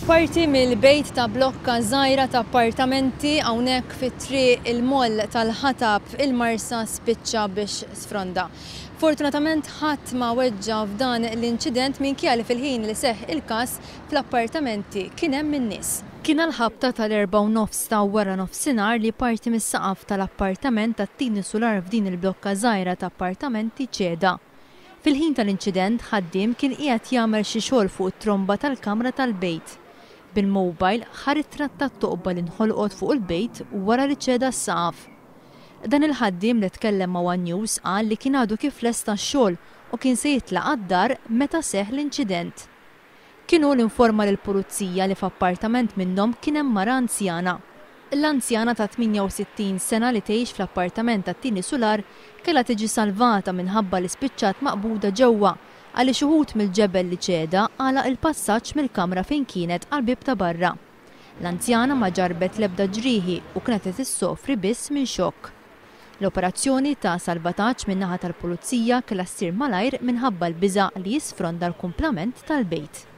Parti mill-bejt ta' blokka żgħira ta' appartamenti hawnhekk fit-triq il-moll tal-ħatab il-Marsa spiċċa biex sfronda. Fortunatament ħadd ma weġġa f'dan l-inċident minkejja li fil-ħin li seħħ il-każ fl-appartamenti kien hemm in-nies. Kien l-ħabta tal-4:30 ta' wara nofsinhar li parti mis-saqaf tal-appartament tat-tieni solar f'din il-blokka żgħira ta' appartamenti ċeda. Fil-ħin tal-inċident ħaddiem kien qiegħed jagħmel xi xogħol fuq it-tromba tal-kamra tal-bejt. Bil-mobile ħar it-trattat toqba li nħolqot fuq il-bejt wara li ċeda s-saqaf. Dan il-ħaddiem li tkellem ma' One News qal li kien għadu kif lesta x-xogħol u kien se jitlaq għad-dar meta seħħ l-inċident. Kienu l-informa lill-pulizija li f'appartament minnhom kien hemm mara anzjana. L-anzjana ta' 68 sena li tgħix fl-appartament tat-tieni solar kellha tiġi salvata minħabba li spiċċat maqbuda ġewwa għaliex uħud mill-ġebel li ċeda għalaq il-passaġġ mill-kamra fejn kienet għall-bib ta' barra. L-anzjana ma ġarbet l-ebda ġrieħi u kienet qed issofri biss minn xokk. L-operazzjoni ta' salvataġġ min-naħa tal-pulizija kellha ssir malajr minħabba l-biża' li jisfronda l-kumplament tal-bejt.